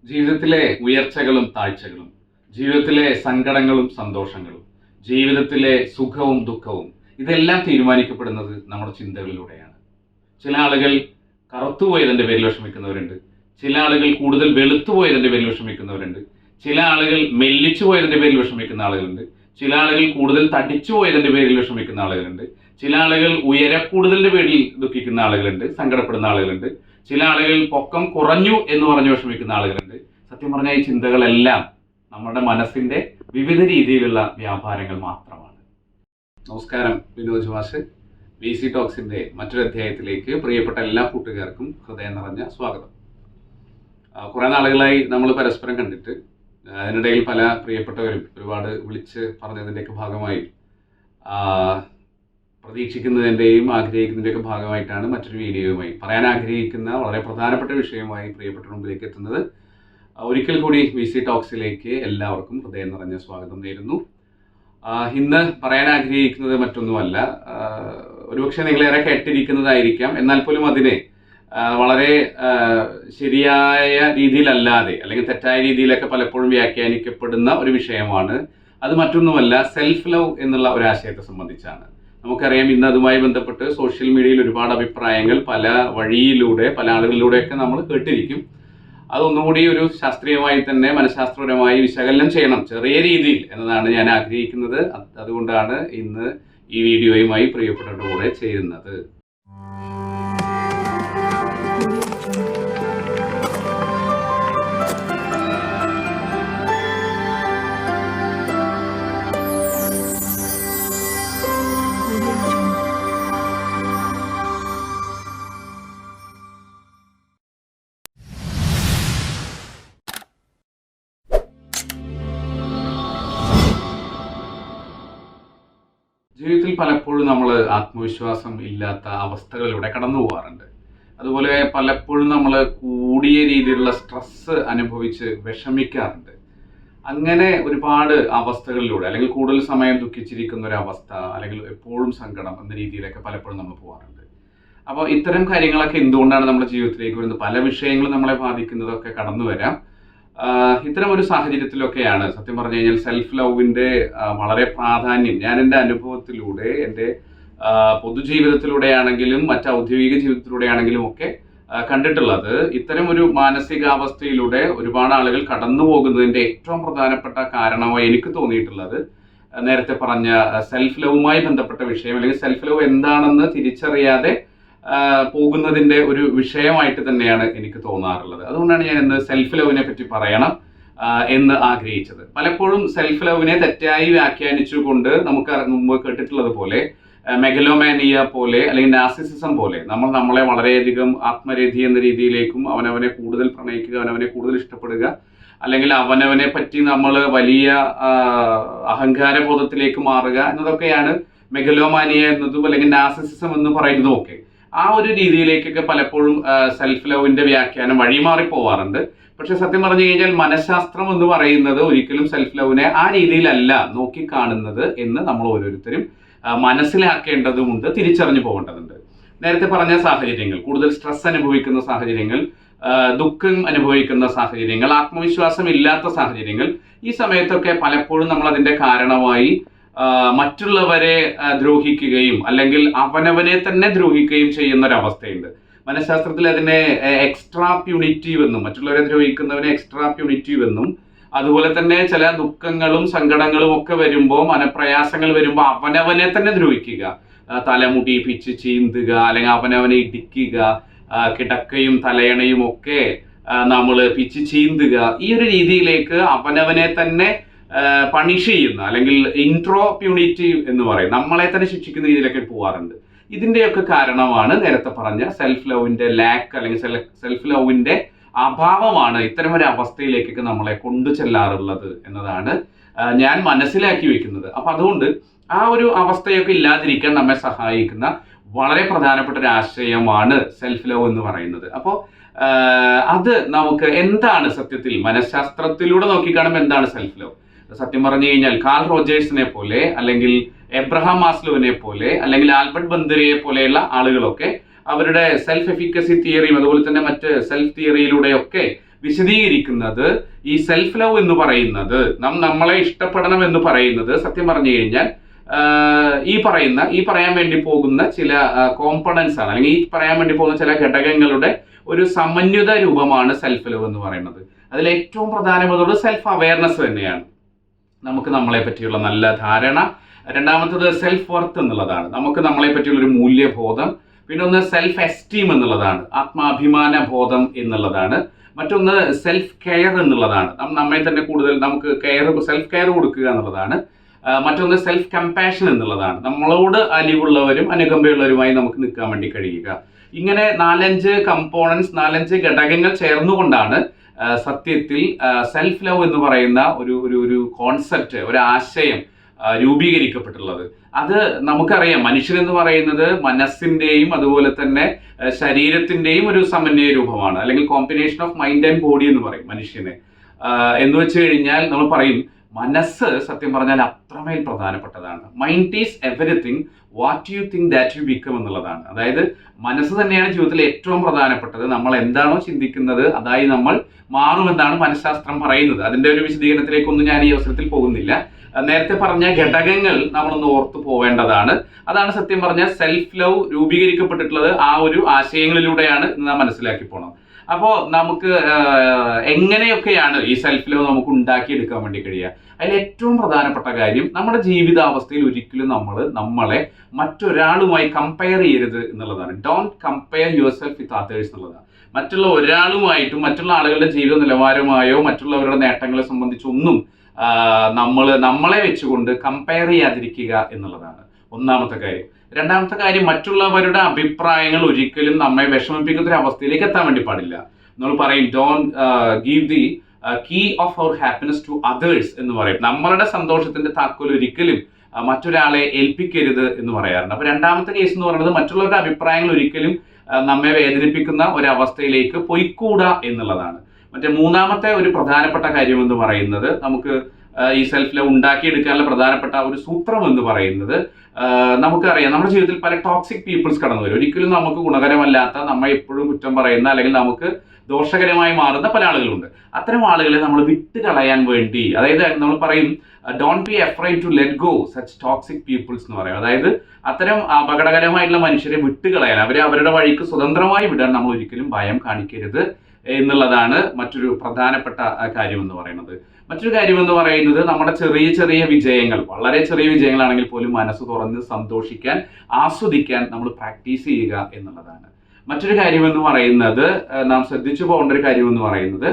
ജീവിതത്തിലെ ഉയർച്ചകളും താഴ്ചകളും, ജീവിതത്തിലെ സങ്കടങ്ങളും സന്തോഷങ്ങളും, ജീവിതത്തിലെ സുഖവും ദുഃഖവും ഇതെല്ലാം തീരുമാനിക്കപ്പെടുന്നത് നമ്മുടെ ചിന്തകളിലൂടെയാണ്. ചില ആളുകൾ കറുത്തുപോയതിൻ്റെ പേരിൽ വിഷമിക്കുന്നവരുണ്ട്. ചില ആളുകൾ കൂടുതൽ വെളുത്തുപോയതിൻ്റെ പേരിൽ വിഷമിക്കുന്നവരുണ്ട്. ചില ആളുകൾ മെല്ലിച്ചു പോയതിൻ്റെ പേരിൽ വിഷമിക്കുന്ന ആളുകളുണ്ട്. ചില ആളുകൾ കൂടുതൽ തടിച്ചു പോയതിൻ്റെ പേരിൽ വിഷമിക്കുന്ന ആളുകളുണ്ട്. ചില ആളുകൾ ഉയരക്കൂടുതലിൻ്റെ പേരിൽ ദുഃഖിക്കുന്ന ആളുകളുണ്ട്, സങ്കടപ്പെടുന്ന ആളുകളുണ്ട്. ചില ആളുകൾ പൊക്കം കുറഞ്ഞു എന്ന് പറഞ്ഞ് വിഷമിക്കുന്ന ആളുകളുണ്ട്. സത്യം പറഞ്ഞാൽ ഈ ചിന്തകളെല്ലാം നമ്മുടെ മനസ്സിൻ്റെ വിവിധ രീതിയിലുള്ള വ്യാപാരങ്ങൾ മാത്രമാണ്. നമസ്കാരം, വിനോദ് മാഷ്. VC ടോക്സിൻ്റെ മറ്റൊരു അധ്യായത്തിലേക്ക് പ്രിയപ്പെട്ട എല്ലാ കൂട്ടുകാർക്കും ഹൃദയം നിറഞ്ഞ സ്വാഗതം. കുറേ നാളുകളായി നമ്മൾ പരസ്പരം കണ്ടിട്ട്, അതിനിടയിൽ പല പ്രിയപ്പെട്ടവരും ഒരുപാട് വിളിച്ച് പറഞ്ഞതിൻ്റെയൊക്കെ ഭാഗമായി, പ്രതീക്ഷിക്കുന്നതിൻ്റെയും ആഗ്രഹിക്കുന്നതിൻ്റെയൊക്കെ ഭാഗമായിട്ടാണ് മറ്റൊരു വീഡിയോയുമായി പറയാൻ ആഗ്രഹിക്കുന്ന വളരെ പ്രധാനപ്പെട്ട വിഷയവുമായി പ്രിയപ്പെട്ട മുമ്പിലേക്ക് എത്തുന്നത്. ഒരിക്കൽ കൂടി VC ടോക്സിലേക്ക് എല്ലാവർക്കും ഹൃദയം നിറഞ്ഞ സ്വാഗതം നേരുന്നു. ഇന്ന് പറയാൻ ആഗ്രഹിക്കുന്നത് മറ്റൊന്നുമല്ല, ഒരുപക്ഷെ നിങ്ങളേറെ കേട്ടിരിക്കുന്നതായിരിക്കാം, എന്നാൽ പോലും അതിനെ വളരെ ശരിയായ രീതിയിലല്ലാതെ അല്ലെങ്കിൽ തെറ്റായ രീതിയിലൊക്കെ പലപ്പോഴും വ്യാഖ്യാനിക്കപ്പെടുന്ന ഒരു വിഷയമാണ്. അത് മറ്റൊന്നുമല്ല, സെൽഫ് ലവ് എന്നുള്ള ഒരു ആശയത്തെ സംബന്ധിച്ചാണ്. നമുക്കറിയാം, ഇന്ന് അതുമായി ബന്ധപ്പെട്ട് സോഷ്യൽ മീഡിയയിൽ ഒരുപാട് അഭിപ്രായങ്ങൾ പല വഴിയിലൂടെ പല ആളുകളിലൂടെയൊക്കെ നമ്മൾ കേട്ടിരിക്കും. അതൊന്നുകൂടി ഒരു ശാസ്ത്രീയമായി തന്നെ മനഃശാസ്ത്രപരമായി വിശകലനം ചെയ്യണം ചെറിയ രീതിയിൽ എന്നതാണ് ഞാൻ ആഗ്രഹിക്കുന്നത്. അതുകൊണ്ടാണ് ഇന്ന് ഈ വീഡിയോയുമായി പ്രിയപ്പെട്ടവരുടെ കൂടെ ചേരുന്നത്. ജീവിതത്തിൽ പലപ്പോഴും നമ്മൾ ആത്മവിശ്വാസം ഇല്ലാത്ത അവസ്ഥകളിലൂടെ കടന്നു പോകാറുണ്ട്. അതുപോലെ പലപ്പോഴും നമ്മൾ കൂടിയ രീതിയിലുള്ള സ്ട്രെസ് അനുഭവിച്ച് വിഷമിക്കാറുണ്ട്. അങ്ങനെ ഒരുപാട് അവസ്ഥകളിലൂടെ, അല്ലെങ്കിൽ കൂടുതൽ സമയം ദുഃഖിച്ചിരിക്കുന്ന ഒരു അവസ്ഥ, അല്ലെങ്കിൽ എപ്പോഴും സങ്കടം എന്ന രീതിയിലൊക്കെ പലപ്പോഴും നമ്മൾ പോകാറുണ്ട്. അപ്പോൾ ഇത്തരം കാര്യങ്ങളൊക്കെ എന്തുകൊണ്ടാണ് നമ്മുടെ ജീവിതത്തിലേക്ക് വരുന്നത്? പല വിഷയങ്ങളും നമ്മളെ ബാധിക്കുന്നതൊക്കെ കടന്നു വരാം. ഇത്തരം ഒരു സാഹചര്യത്തിലൊക്കെയാണ് സത്യം പറഞ്ഞു കഴിഞ്ഞാൽ സെൽഫ് ലവിൻ്റെ വളരെ പ്രാധാന്യം ഞാൻ എൻ്റെ അനുഭവത്തിലൂടെ, എൻ്റെ പൊതുജീവിതത്തിലൂടെയാണെങ്കിലും മറ്റ് ഔദ്യോഗിക ജീവിതത്തിലൂടെയാണെങ്കിലും ഒക്കെ കണ്ടിട്ടുള്ളത്. ഇത്തരം ഒരു മാനസികാവസ്ഥയിലൂടെ ഒരുപാട് ആളുകൾ കടന്നു പോകുന്നതിൻ്റെ ഏറ്റവും പ്രധാനപ്പെട്ട കാരണമായി എനിക്ക് തോന്നിയിട്ടുള്ളത്, നേരത്തെ പറഞ്ഞ സെൽഫ് ലവുമായി ബന്ധപ്പെട്ട വിഷയം, അല്ലെങ്കിൽ സെൽഫ് ലവ് എന്താണെന്ന് തിരിച്ചറിയാതെ പോകുന്നതിൻ്റെ ഒരു വിഷയമായിട്ട് തന്നെയാണ് എനിക്ക് തോന്നാറുള്ളത്. അതുകൊണ്ടാണ് ഞാൻ ഇന്ന് സെൽഫ് ലവിനെ പറ്റി പറയണം എന്ന് ആഗ്രഹിച്ചത്. പലപ്പോഴും സെൽഫ് ലവിനെ തെറ്റായി വ്യാഖ്യാനിച്ചുകൊണ്ട് നമുക്ക് മുമ്പ് കേട്ടിട്ടുള്ളത് പോലെ മെഗലോമാനിയ പോലെ അല്ലെങ്കിൽ നാർസിസിസം പോലെ നമ്മളെ വളരെയധികം ആത്മരതി എന്ന രീതിയിലേക്കും, അവനവനെ കൂടുതൽ പ്രണയിക്കുക, അവനവനെ കൂടുതൽ ഇഷ്ടപ്പെടുക, അല്ലെങ്കിൽ അവനവനെ പറ്റി നമ്മൾ വലിയ അഹങ്കാരബോധത്തിലേക്ക് മാറുക എന്നതൊക്കെയാണ് മെഗലോമാനിയ എന്നതും അല്ലെങ്കിൽ നാർസിസിസം എന്ന് പറയുന്നതും ഒക്കെ. ആ ഒരു രീതിയിലേക്കൊക്കെ പലപ്പോഴും സെൽഫ് ലവിൻ്റെ വ്യാഖ്യാനം വഴിമാറി പോവാറുണ്ട്. പക്ഷെ സത്യം പറഞ്ഞു കഴിഞ്ഞാൽ മനഃശാസ്ത്രം എന്ന് പറയുന്നത് ഒരിക്കലും സെൽഫ് ലവിനെ ആ രീതിയിലല്ല നോക്കിക്കാണുന്നത് എന്ന് നമ്മൾ ഓരോരുത്തരും മനസ്സിലാക്കേണ്ടതുമുണ്ട്, തിരിച്ചറിഞ്ഞു പോകേണ്ടതുണ്ട്. നേരത്തെ പറഞ്ഞ സാഹചര്യങ്ങൾ, കൂടുതൽ സ്ട്രെസ് അനുഭവിക്കുന്ന സാഹചര്യങ്ങൾ, ദുഃഖം അനുഭവിക്കുന്ന സാഹചര്യങ്ങൾ, ആത്മവിശ്വാസം ഇല്ലാത്ത സാഹചര്യങ്ങൾ, ഈ സമയത്തൊക്കെ പലപ്പോഴും നമ്മൾ അതിൻ്റെ കാരണമായി മറ്റുള്ളവരെ ദ്രോഹിക്കുകയും അല്ലെങ്കിൽ അവനവനെ തന്നെ ദ്രോഹിക്കുകയും ചെയ്യുന്ന ഒരവസ്ഥയുണ്ട്. മനഃശാസ്ത്രത്തിൽ അതിനെ എക്സ്ട്രാ പ്യൂണിറ്റീവ് എന്നും, മറ്റുള്ളവരെ ദ്രോഹിക്കുന്നവനെ എക്സ്ട്രാ പ്യൂണിറ്റീവ് എന്നും, അതുപോലെ തന്നെ ചില ദുഃഖങ്ങളും സങ്കടങ്ങളും ഒക്കെ വരുമ്പോൾ, മനപ്രയാസങ്ങൾ വരുമ്പോൾ അവനവനെ തന്നെ ദ്രോഹിക്കുക, തലമുടി പിച്ച് ചീന്തുക, അല്ലെങ്കിൽ അവനവനെ ഇടിക്കുക, കിടക്കയും തലയണയും ഒക്കെ നമ്മൾ പിച്ച് ചീന്തുക, ഈ ഒരു രീതിയിലേക്ക് അവനവനെ തന്നെ പണിഷ് ചെയ്യുന്ന, അല്ലെങ്കിൽ ഇൻട്രോ പ്യൂണിറ്റീവ് എന്ന് പറയും, നമ്മളെ തന്നെ ശിക്ഷിക്കുന്ന രീതിയിലൊക്കെ പോകാറുണ്ട്. ഇതിൻ്റെയൊക്കെ കാരണമാണ് നേരത്തെ പറഞ്ഞ സെൽഫ് ലവിൻ്റെ ലാക്ക്, അല്ലെങ്കിൽ സെൽഫ് ലവിൻ്റെ അഭാവമാണ് ഇത്തരം ഒരു അവസ്ഥയിലേക്കൊക്കെ നമ്മളെ കൊണ്ടു ചെല്ലാറുള്ളത് എന്നതാണ് ഞാൻ മനസ്സിലാക്കി വെക്കുന്നത്. അപ്പം അതുകൊണ്ട് ആ ഒരു അവസ്ഥയൊക്കെ ഇല്ലാതിരിക്കാൻ നമ്മെ സഹായിക്കുന്ന വളരെ പ്രധാനപ്പെട്ട ഒരു ആശയമാണ് സെൽഫ് ലവ് എന്ന് പറയുന്നത്. അപ്പോൾ അത് നമുക്ക് എന്താണ് സത്യത്തിൽ മനഃശാസ്ത്രത്തിലൂടെ നോക്കിക്കാണുമ്പോൾ എന്താണ് സെൽഫ് ലവ്? സത്യം പറഞ്ഞു കഴിഞ്ഞാൽ കാൾ റോജേഴ്സിനെ പോലെ, അല്ലെങ്കിൽ എബ്രഹാം മാസ്ലോവിനെ പോലെ, അല്ലെങ്കിൽ ആൽബർട്ട് ബന്ദരയെ പോലെയുള്ള ആളുകളൊക്കെ അവരുടെ സെൽഫ് എഫിക്കസി തിയറിയും അതുപോലെ തന്നെ മറ്റ് സെൽഫ് തിയറിയിലൂടെയൊക്കെ വിശദീകരിക്കുന്നത് ഈ സെൽഫ് ലവ് എന്ന് പറയുന്നത്, നമ്മളെ ഇഷ്ടപ്പെടണം എന്ന് പറയുന്നത് സത്യം പറഞ്ഞു കഴിഞ്ഞാൽ ഈ പറയാൻ വേണ്ടി പോകുന്ന ചില കോമ്പണൻസ് ആണ്, അല്ലെങ്കിൽ ഈ പറയാൻ വേണ്ടി പോകുന്ന ചില ഘടകങ്ങളുടെ ഒരു സമന്വിത രൂപമാണ് സെൽഫ് ലവ് എന്ന് പറയുന്നത്. അതിൽ ഏറ്റവും പ്രധാനപ്പെട്ടത് സെൽഫ് അവയർനെസ് തന്നെയാണ്. നമുക്ക് നമ്മളെ പറ്റിയുള്ള നല്ല ധാരണ. രണ്ടാമത്തത് സെൽഫ് വർത്ത് എന്നുള്ളതാണ്, നമുക്ക് നമ്മളെ പറ്റിയുള്ള ഒരു മൂല്യബോധം. പിന്നെ ഒന്ന് സെൽഫ് എസ്റ്റീം എന്നുള്ളതാണ്, ആത്മാഭിമാന ബോധം എന്നുള്ളതാണ്. മറ്റൊന്ന് സെൽഫ് കെയർ എന്നുള്ളതാണ്, നമ്മെ തന്നെ കൂടുതൽ നമുക്ക് സെൽഫ് കെയർ കൊടുക്കുക എന്നുള്ളതാണ്. മറ്റൊന്ന് സെൽഫ് കമ്പാഷൻ എന്നുള്ളതാണ്, നമ്മളോട് അലിവുള്ളവരും അനുകമ്പയുള്ളവരുമായി നമുക്ക് നിൽക്കാൻ വേണ്ടി കഴിയുക. ഇങ്ങനെ 4-5 കമ്പോണൻസ്, 4-5 ഘടകങ്ങൾ ചേർന്നുകൊണ്ടാണ് സത്യത്തിൽ സെൽഫ് ലവ് എന്ന് പറയുന്ന ഒരു കോൺസെപ്റ്റ്, ഒരു ആശയം രൂപീകരിക്കപ്പെട്ടുള്ളത്. അത് നമുക്കറിയാം, മനുഷ്യൻ എന്ന് പറയുന്നത് മനസ്സിന്റെയും അതുപോലെ തന്നെ ശരീരത്തിന്റെയും ഒരു സമന്വയ രൂപമാണ്, അല്ലെങ്കിൽ combination of mind and body എന്ന് പറയും മനുഷ്യനെ. എന്ന് വെച്ച് കഴിഞ്ഞാൽ നമ്മൾ പറയും മനസ്സ് സത്യം പറഞ്ഞാൽ അത്രമേൽ പ്രധാനപ്പെട്ടതാണ്. Mind is everything, what you think that you become എന്നുള്ളതാണ്. അതായത് മനസ്സ് തന്നെയാണ് ജീവിതത്തിൽ ഏറ്റവും പ്രധാനപ്പെട്ടത്. നമ്മൾ എന്താണോ ചിന്തിക്കുന്നത് അതായി നമ്മൾ മാറുമെന്നാണ് മനഃശാസ്ത്രം പറയുന്നത്. അതിന്റെ ഒരു വിശദീകരണത്തിലേക്കൊന്നും ഞാൻ ഈ അവസരത്തിൽ പോകുന്നില്ല. നേരത്തെ പറഞ്ഞ ഘടകങ്ങൾ നമ്മളൊന്ന് ഓർത്തു പോവേണ്ടതാണ്. അതാണ് സത്യം പറഞ്ഞാൽ സെൽഫ് ലവ് രൂപീകരിക്കപ്പെട്ടിട്ടുള്ളത് ആ ഒരു ആശയങ്ങളിലൂടെയാണ് നാം മനസ്സിലാക്കി പോകണം. അപ്പോൾ നമുക്ക് എങ്ങനെയൊക്കെയാണ് ഈ സെൽഫ് ലവ് നമുക്ക് ഉണ്ടാക്കിയെടുക്കാൻ വേണ്ടി കഴിയുക? അതിൽ ഏറ്റവും പ്രധാനപ്പെട്ട കാര്യം, നമ്മുടെ ജീവിതാവസ്ഥയിൽ ഒരിക്കലും നമ്മളെ മറ്റൊരാളുമായി കമ്പയർ ചെയ്യരുത് എന്നുള്ളതാണ്. Don't compare your self with others എന്നുള്ളതാണ്. മറ്റുള്ള ഒരാളുമായിട്ടും മറ്റുള്ള ആളുകളുടെ ജീവിത നിലവാരമായോ മറ്റുള്ളവരുടെ നേട്ടങ്ങളെ സംബന്ധിച്ചൊന്നും നമ്മളെ വെച്ചുകൊണ്ട് കമ്പയർ ചെയ്യാതിരിക്കുക എന്നുള്ളതാണ് ഒന്നാമത്തെ കാര്യം. രണ്ടാമത്തെ കാര്യം, മറ്റുള്ളവരുടെ അഭിപ്രായങ്ങൾ ഒരിക്കലും നമ്മെ വിഷമിപ്പിക്കുന്ന ഒരു അവസ്ഥയിലേക്ക് എത്താൻ വേണ്ടി പാടില്ല. നമ്മൾ പറയും don't give the key of our happiness to others എന്ന് പറയും. നമ്മളുടെ സന്തോഷത്തിന്റെ താക്കോൽ ഒരിക്കലും മറ്റൊരാളെ ഏൽപ്പിക്കരുത് എന്ന് പറയാറുണ്ട്. അപ്പൊ രണ്ടാമത്തെ കേസ് എന്ന് പറയുന്നത്, മറ്റുള്ളവരുടെ അഭിപ്രായങ്ങൾ ഒരിക്കലും നമ്മെ വേദനിപ്പിക്കുന്ന ഒരവസ്ഥയിലേക്ക് പൊയ്ക്കൂടാ എന്നുള്ളതാണ്. മറ്റേ മൂന്നാമത്തെ ഒരു പ്രധാനപ്പെട്ട കാര്യം എന്ന് പറയുന്നത്, നമുക്ക് ഈ സെൽഫ് ലവ് ഉണ്ടാക്കിയെടുക്കാനുള്ള പ്രധാനപ്പെട്ട ഒരു സൂത്രം എന്ന് പറയുന്നത്, നമുക്കറിയാം നമ്മുടെ ജീവിതത്തിൽ പല ടോക്സിക് പീപ്പിൾസ് കടന്നു വരും. ഒരിക്കലും നമുക്ക് ഗുണകരമല്ലാത്ത, നമ്മെ എപ്പോഴും കുറ്റം പറയുന്ന അല്ലെങ്കിൽ നമുക്ക് ദോഷകരമായി മാറുന്ന പല ആളുകളുണ്ട്. അത്തരം ആളുകളെ നമ്മൾ വിട്ടുകളയാൻ വേണ്ടി, അതായത് നമ്മൾ പറയും don't be afraid to let go such toxic peoples എന്ന് പറയും. അതായത് അത്തരം അപകടകരമായിട്ടുള്ള മനുഷ്യരെ വിട്ടുകളയാൻ, അവരുടെ വഴിക്ക് സ്വതന്ത്രമായി വിടാൻ നമ്മൾ ഒരിക്കലും ഭയം കാണിക്കരുത് എന്നുള്ളതാണ് മറ്റൊരു പ്രധാനപ്പെട്ട കാര്യം എന്ന് പറയുന്നത്. മറ്റൊരു കാര്യം എന്ന് പറയുന്നത്, നമ്മുടെ ചെറിയ ചെറിയ വിജയങ്ങൾ, വളരെ ചെറിയ വിജയങ്ങളാണെങ്കിൽ പോലും മനസ്സ് തുറന്ന് സന്തോഷിക്കാൻ, ആസ്വദിക്കാൻ നമ്മൾ പ്രാക്ടീസ് ചെയ്യുക എന്നുള്ളതാണ്. മറ്റൊരു കാര്യം എന്ന് പറയുന്നത്, നാം ശ്രദ്ധിച്ചു പോകേണ്ട ഒരു കാര്യം എന്ന് പറയുന്നത്,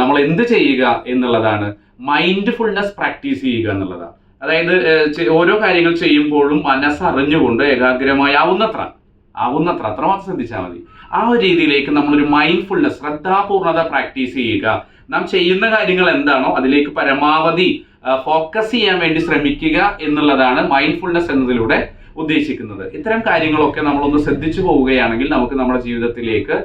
നമ്മൾ എന്ത് ചെയ്യുക എന്നുള്ളതാണ്, മൈൻഡ്ഫുൾനെസ് പ്രാക്ടീസ് ചെയ്യുക എന്നുള്ളതാണ്. അതായത് ഓരോ കാര്യങ്ങൾ ചെയ്യുമ്പോഴും മനസ്സറിഞ്ഞുകൊണ്ട് ഏകാഗ്രമായി ആവുന്നത്ര അത്രമാത്രം ശ്രദ്ധിച്ചാൽ മതി. ആ ഒരു രീതിയിലേക്ക് നമ്മളൊരു മൈൻഡ്ഫുൾനെസ്, ശ്രദ്ധാപൂർണത പ്രാക്ടീസ് ചെയ്യുക. നാം ചെയ്യുന്ന കാര്യങ്ങൾ എന്താണോ അതിലേക്ക് പരമാവധി ഫോക്കസ് ചെയ്യാൻ വേണ്ടി ശ്രമിക്കുക എന്നുള്ളതാണ് മൈൻഡ്ഫുൾനെസ് എന്നതിലൂടെ ഉദ്ദേശിക്കുന്നത്. ഇത്തരം കാര്യങ്ങളൊക്കെ നമ്മളൊന്ന് ശ്രദ്ധിച്ചു പോവുകയാണെങ്കിൽ നമുക്ക് നമ്മുടെ ജീവിതത്തിലേക്ക്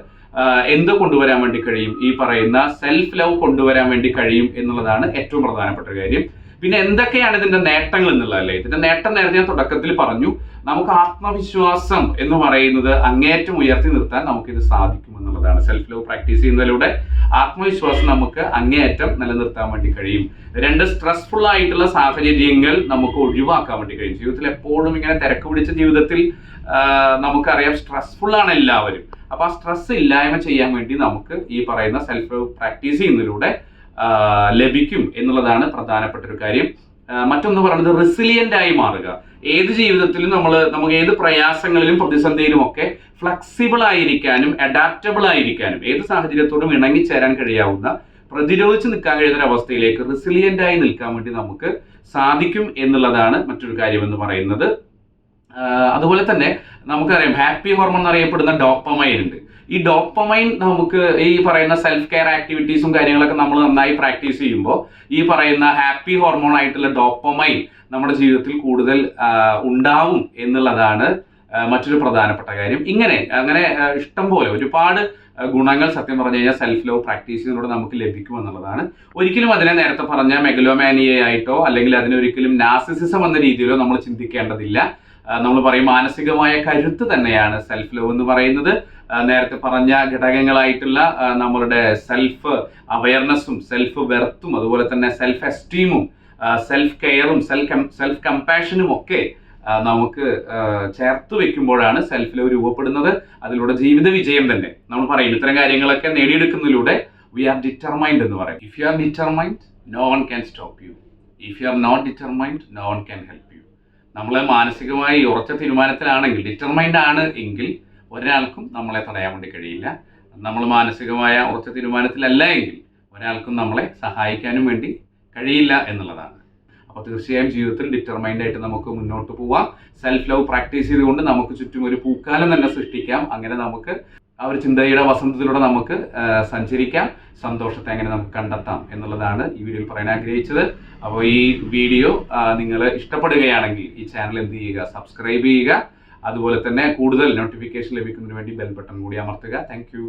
എന്ത് കൊണ്ടുവരാൻ വേണ്ടി കഴിയും? ഈ പറയുന്ന സെൽഫ് ലവ് കൊണ്ടുവരാൻ വേണ്ടി കഴിയും എന്നുള്ളതാണ് ഏറ്റവും പ്രധാനപ്പെട്ട കാര്യം. പിന്നെ എന്തൊക്കെയാണ് ഇതിന്റെ നേട്ടങ്ങൾ എന്നുള്ളതല്ലേ? ഇതിന്റെ നേട്ടം നേരത്തെ ഞാൻ തുടക്കത്തിൽ പറഞ്ഞു. നമുക്ക് ആത്മവിശ്വാസം എന്ന് പറയുന്നത് അങ്ങേയറ്റം ഉയർത്തി നിർത്താൻ നമുക്കിത് സാധിക്കും എന്നുള്ളതാണ്. സെൽഫ് ലവ് പ്രാക്ടീസ് ചെയ്യുന്നതിലൂടെ ആത്മവിശ്വാസം നമുക്ക് അങ്ങേയറ്റം നിലനിർത്താൻ വേണ്ടി കഴിയും. രണ്ട്, സ്ട്രെസ്ഫുൾ ആയിട്ടുള്ള സാഹചര്യങ്ങൾ നമുക്ക് ഒഴിവാക്കാൻ വേണ്ടി കഴിയും. ജീവിതത്തിൽ എപ്പോഴും ഇങ്ങനെ തിരക്ക് പിടിച്ച ജീവിതത്തിൽ നമുക്കറിയാം സ്ട്രെസ്ഫുൾ ആണ് എല്ലാവരും. അപ്പൊ ആ സ്ട്രെസ് ഇല്ലായ്മ ചെയ്യാൻ വേണ്ടി നമുക്ക് ഈ പറയുന്ന സെൽഫ് ലവ് പ്രാക്ടീസ് ചെയ്യുന്നതിലൂടെ ലഭിക്കും എന്നുള്ളതാണ് പ്രധാനപ്പെട്ട ഒരു കാര്യം. മറ്റൊന്ന് പറയുന്നത് റെസിലിയന്റ് ആയി മാറുക. ഏത് ജീവിതത്തിലും നമുക്ക് ഏത് പ്രയാസങ്ങളിലും പ്രതിസന്ധിയിലും ഒക്കെ ഫ്ലെക്സിബിൾ ആയിരിക്കാനും അഡാപ്റ്റബിൾ ആയിരിക്കാനും ഏത് സാഹചര്യത്തോടും ഇണങ്ങിച്ചേരാൻ കഴിയാവുന്ന, പ്രതിരോധിച്ച് നിൽക്കാൻ കഴിയുന്ന ഒരു അവസ്ഥയിലേക്ക് റെസിലിയന്റ് ആയി നിൽക്കാൻ വേണ്ടി നമുക്ക് സാധിക്കും എന്നുള്ളതാണ് മറ്റൊരു കാര്യം എന്ന് പറയുന്നത്. അതുപോലെ തന്നെ നമുക്കറിയാം ഹാപ്പി ഹോർമോൺ എന്നറിയപ്പെടുന്ന ഡോപ്പമൈൻ ഉണ്ട്. ഈ ഡോപ്പമൈൻ നമുക്ക് ഈ പറയുന്ന സെൽഫ് കെയർ ആക്ടിവിറ്റീസും കാര്യങ്ങളൊക്കെ നമ്മൾ നന്നായി പ്രാക്ടീസ് ചെയ്യുമ്പോൾ ഈ പറയുന്ന ഹാപ്പി ഹോർമോൺ ആയിട്ടുള്ള ഡോപ്പമൈൻ നമ്മുടെ ജീവിതത്തിൽ കൂടുതൽ ഉണ്ടാവും എന്നുള്ളതാണ് മറ്റൊരു പ്രധാനപ്പെട്ട കാര്യം. അങ്ങനെ ഇഷ്ടം പോലെ ഒരുപാട് ഗുണങ്ങൾ സത്യം പറഞ്ഞു കഴിഞ്ഞാൽ സെൽഫ് ലവ് പ്രാക്ടീസ് ചെയ്യുന്നതിലൂടെ നമുക്ക് ലഭിക്കും എന്നുള്ളതാണ്. ഒരിക്കലും അതിനെ നേരത്തെ പറഞ്ഞ മെഗലോമാനിയ ആയിട്ടോ അല്ലെങ്കിൽ അതിനൊരിക്കലും നാർസിസിസം എന്ന രീതിയിലോ നമ്മൾ ചിന്തിക്കേണ്ടതില്ല. നമ്മൾ പറയും മാനസികമായ കരുത്ത് തന്നെയാണ് സെൽഫ് ലവ് എന്ന് പറയുന്നത്. നേരത്തെ പറഞ്ഞ ഘടകങ്ങളായിട്ടുള്ള നമ്മളുടെ സെൽഫ് അവയർനെസ്സും സെൽഫ് വെർത്തും അതുപോലെ തന്നെ സെൽഫ് എസ്റ്റീമും സെൽഫ് കെയറും സെൽഫ് കമ്പാഷനും ഒക്കെ നമുക്ക് ചേർത്ത് വെക്കുമ്പോഴാണ് സെൽഫ് ലവ് രൂപപ്പെടുന്നത്. അതിലൂടെ ജീവിത വിജയം തന്നെ നമ്മൾ പറയും. ഇത്തരം കാര്യങ്ങളൊക്കെ നേടിയെടുക്കുന്നതിലൂടെ വി ആർ ഡിറ്റർമൈൻഡ് എന്ന് പറയും. If you are determined, no one can stop you. If you are not determined, no one can help you. നമ്മൾ മാനസികമായി ഉറച്ച തീരുമാനത്തിലാണെങ്കിൽ, ഡിറ്റർമൈൻഡ് ആണ് എങ്കിൽ ഒരാൾക്കും നമ്മളെ തടയാൻ വേണ്ടി കഴിയില്ല. നമ്മൾ മാനസികമായ ഉറച്ച തീരുമാനത്തിലല്ല എങ്കിൽ ഒരാൾക്കും നമ്മളെ സഹായിക്കാനും വേണ്ടി കഴിയില്ല എന്നുള്ളതാണ്. അപ്പോൾ തീർച്ചയായും ജീവിതത്തിൽ ഡിറ്റർമൈൻഡ് ആയിട്ട് നമുക്ക് മുന്നോട്ട് പോവാം. സെൽഫ് ലവ് പ്രാക്ടീസ് ചെയ്തുകൊണ്ട് നമുക്ക് ചുറ്റും ഒരു പൂക്കാലം തന്നെ സൃഷ്ടിക്കാം. അങ്ങനെ നമുക്ക് ആ ഒരു ചിന്തയുടെ വസന്തത്തിലൂടെ നമുക്ക് സഞ്ചരിക്കാം. സന്തോഷത്തെ അങ്ങനെ നമുക്ക് കണ്ടെത്താം എന്നുള്ളതാണ് ഈ വീഡിയോയിൽ പറയാൻ ആഗ്രഹിച്ചത്. അപ്പോൾ ഈ വീഡിയോ നിങ്ങൾ ഇഷ്ടപ്പെടുകയാണെങ്കിൽ ഈ ചാനൽ എന്ത് ചെയ്യുക, സബ്സ്ക്രൈബ് ചെയ്യുക. അതുപോലെ തന്നെ കൂടുതൽ നോട്ടിഫിക്കേഷൻ ലഭിക്കുന്നതിന് വേണ്ടി ബെൽ ബട്ടൺ കൂടി അമർത്തുക. Thank you.